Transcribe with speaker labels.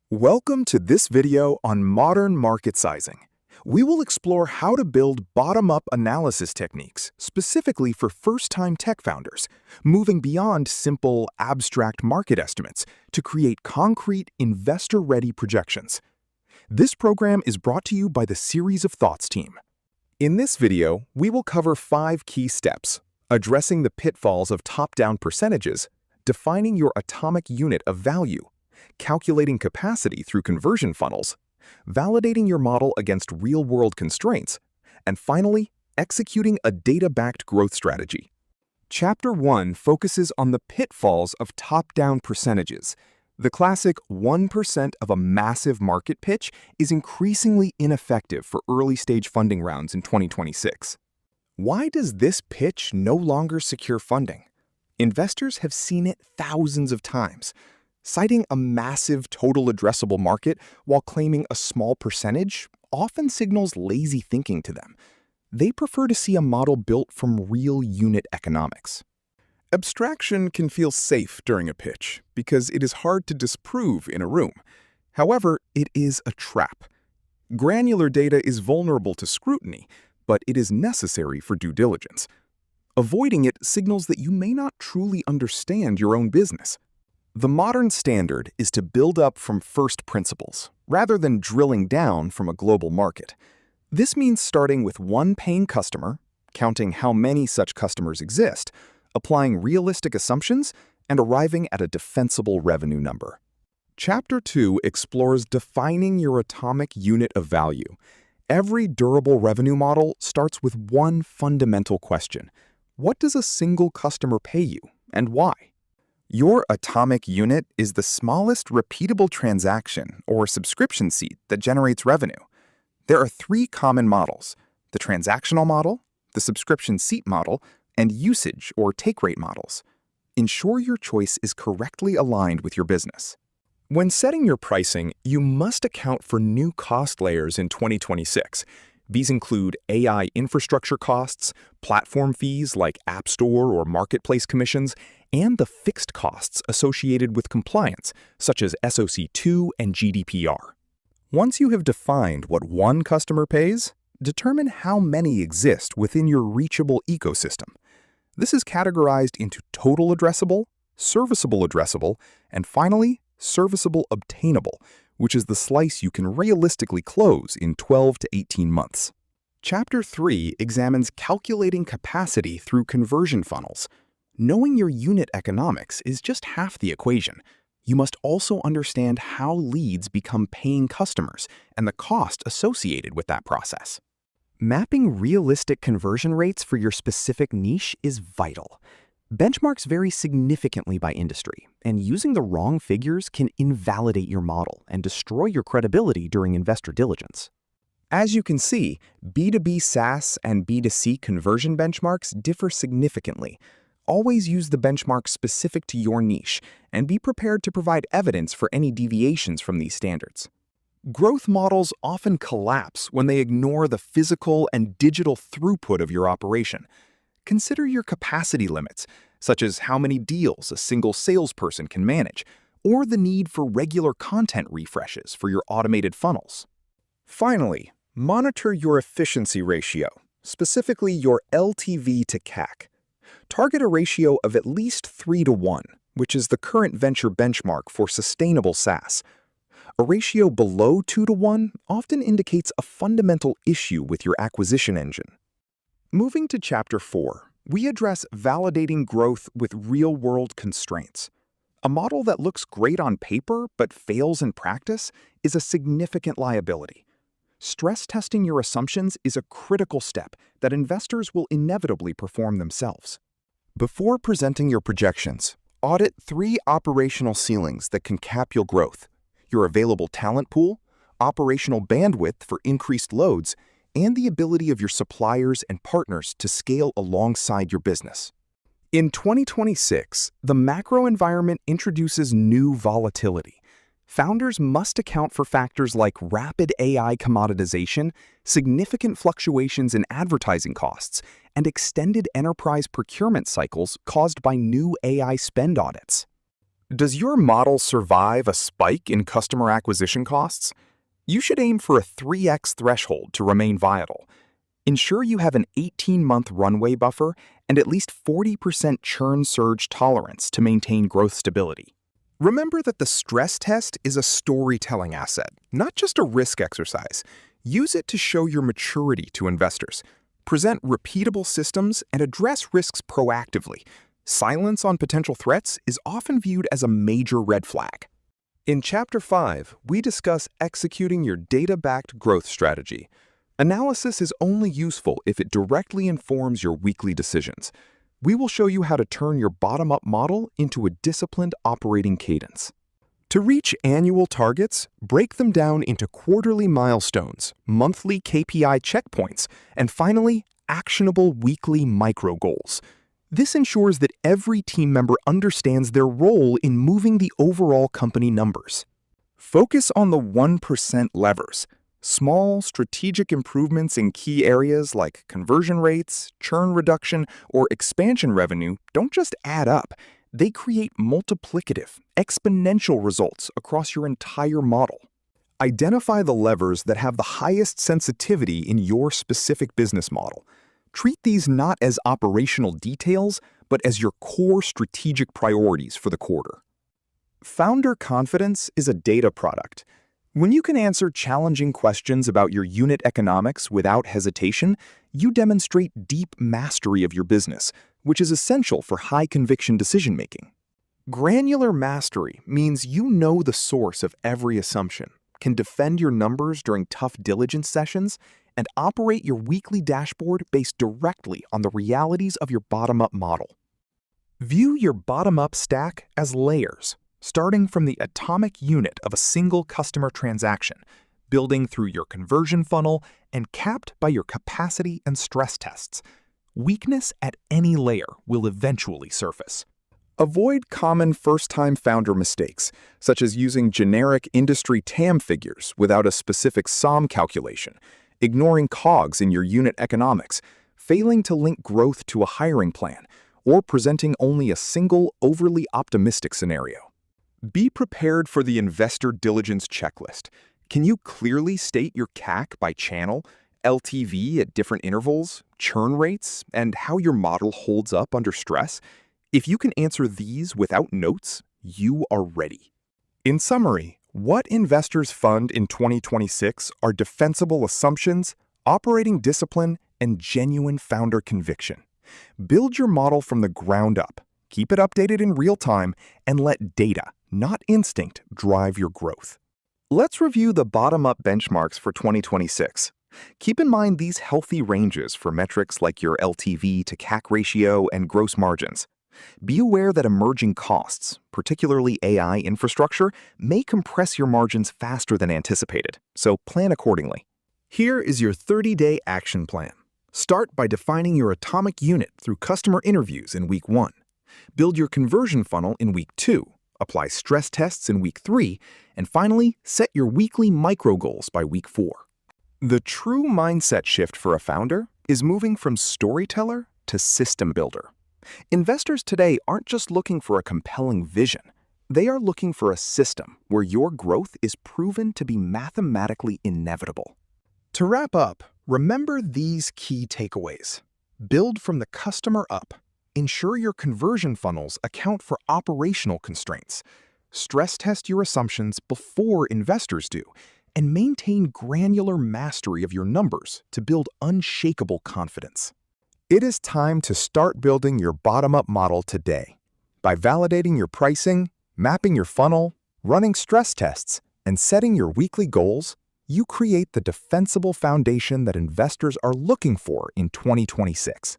Speaker 1: Welcome to this video on modern market sizing. We will explore how to build bottom-up analysis techniques specifically for first-time tech founders, moving beyond simple, abstract market estimates to create concrete, investor-ready projections. This program is brought to you by the Series of Thoughts team. In this video, we will cover 5 key steps: addressing the pitfalls of top-down percentages, defining your atomic unit of value, calculating capacity through conversion funnels, validating your model against real-world constraints, and finally, executing a data-backed growth strategy. Chapter 1 focuses on the pitfalls of top-down percentages. The classic 1% of a massive market pitch is increasingly ineffective for early-stage funding rounds in 2026. Why does this pitch no longer secure funding? Investors have seen it thousands of times. Citing a massive total addressable market while claiming a small percentage often signals lazy thinking to them. They prefer to see a model built from real unit economics. Abstraction can feel safe during a pitch because it is hard to disprove in a room. However, it is a trap. Granular data is vulnerable to scrutiny, but it is necessary for due diligence. Avoiding it signals that you may not truly understand your own business. The modern standard is to build up from first principles, rather than drilling down from a global market. This means starting with one paying customer, counting how many such customers exist, applying realistic assumptions, and arriving at a defensible revenue number. Chapter 2 explores defining your atomic unit of value. Every durable revenue model starts with one fundamental question: what does a single customer pay you, and why? Your atomic unit is the smallest repeatable transaction or subscription seat that generates revenue. There are 3 common models: the transactional model, the subscription seat model, and usage or take rate models. Ensure your choice is correctly aligned with your business. When setting your pricing, you must account for new cost layers in 2026. These include AI infrastructure costs, platform fees like App Store or Marketplace commissions, and the fixed costs associated with compliance, such as SOC 2 and GDPR. Once you have defined what one customer pays, determine how many exist within your reachable ecosystem. This is categorized into total addressable, serviceable addressable, and finally, serviceable obtainable, which is the slice you can realistically close in 12 to 18 months. Chapter 3 examines calculating capacity through conversion funnels. Knowing your unit economics is just half the equation. You must also understand how leads become paying customers and the cost associated with that process. Mapping realistic conversion rates for your specific niche is vital. Benchmarks vary significantly by industry, and using the wrong figures can invalidate your model and destroy your credibility during investor diligence. As you can see, B2B SaaS and B2C conversion benchmarks differ significantly. Always use the benchmark specific to your niche, and be prepared to provide evidence for any deviations from these standards. Growth models often collapse when they ignore the physical and digital throughput of your operation. Consider your capacity limits, such as how many deals a single salesperson can manage, or the need for regular content refreshes for your automated funnels. Finally, monitor your efficiency ratio, specifically your LTV to CAC. Target a ratio of at least 3:1, which is the current venture benchmark for sustainable SaaS. A ratio below 2:1 often indicates a fundamental issue with your acquisition engine. Moving to Chapter 4, we address validating growth with real-world constraints. A model that looks great on paper but fails in practice is a significant liability. Stress testing your assumptions is a critical step that investors will inevitably perform themselves. Before presenting your projections, audit 3 operational ceilings that can cap your growth: your available talent pool, operational bandwidth for increased loads, and the ability of your suppliers and partners to scale alongside your business. In 2026, the macro environment introduces new volatility. Founders must account for factors like rapid AI commoditization, significant fluctuations in advertising costs, and extended enterprise procurement cycles caused by new AI spend audits. Does your model survive a spike in customer acquisition costs? You should aim for a 3x threshold to remain viable. Ensure you have an 18-month runway buffer and at least 40% churn surge tolerance to maintain growth stability. Remember that the stress test is a storytelling asset, not just a risk exercise. Use it to show your maturity to investors. Present repeatable systems and address risks proactively. Silence on potential threats is often viewed as a major red flag. In Chapter 5, we discuss executing your data-backed growth strategy. Analysis is only useful if it directly informs your weekly decisions. We will show you how to turn your bottom-up model into a disciplined operating cadence. To reach annual targets, break them down into quarterly milestones, monthly KPI checkpoints, and finally, actionable weekly micro-goals. This ensures that every team member understands their role in moving the overall company numbers. Focus on the 1% levers. Small, strategic improvements in key areas like conversion rates, churn reduction, or expansion revenue don't just add up. They create multiplicative, exponential results across your entire model. Identify the levers that have the highest sensitivity in your specific business model. Treat these not as operational details, but as your core strategic priorities for the quarter. Founder confidence is a data product. When you can answer challenging questions about your unit economics without hesitation, you demonstrate deep mastery of your business, which is essential for high-conviction decision-making. Granular mastery means you know the source of every assumption, can defend your numbers during tough diligence sessions, and operate your weekly dashboard based directly on the realities of your bottom-up model. View your bottom-up stack as layers, starting from the atomic unit of a single customer transaction, building through your conversion funnel, and capped by your capacity and stress tests. Weakness at any layer will eventually surface. Avoid common first-time founder mistakes, such as using generic industry TAM figures without a specific SOM calculation, ignoring COGS in your unit economics, failing to link growth to a hiring plan, or presenting only a single overly optimistic scenario. Be prepared for the investor diligence checklist. Can you clearly state your CAC by channel, LTV at different intervals, churn rates, and how your model holds up under stress? If you can answer these without notes, you are ready. In summary, what investors fund in 2026 are defensible assumptions, operating discipline, and genuine founder conviction. Build your model from the ground up, keep it updated in real time, and let data, not instinct, drive your growth. Let's review the bottom-up benchmarks for 2026. Keep in mind these healthy ranges for metrics like your LTV to CAC ratio and gross margins. Be aware that emerging costs, particularly AI infrastructure, may compress your margins faster than anticipated, so plan accordingly. Here is your 30-day action plan. Start by defining your atomic unit through customer interviews in week 1. Build your conversion funnel in week 2. Apply stress tests in week 3. And finally, set your weekly micro goals by week 4. The true mindset shift for a founder is moving from storyteller to system builder. Investors today aren't just looking for a compelling vision. They are looking for a system where your growth is proven to be mathematically inevitable. To wrap up, remember these key takeaways. Build from the customer up. Ensure your conversion funnels account for operational constraints. Stress test your assumptions before investors do. And maintain granular mastery of your numbers to build unshakable confidence. It is time to start building your bottom-up model today. By validating your pricing, mapping your funnel, running stress tests, and setting your weekly goals, you create the defensible foundation that investors are looking for in 2026.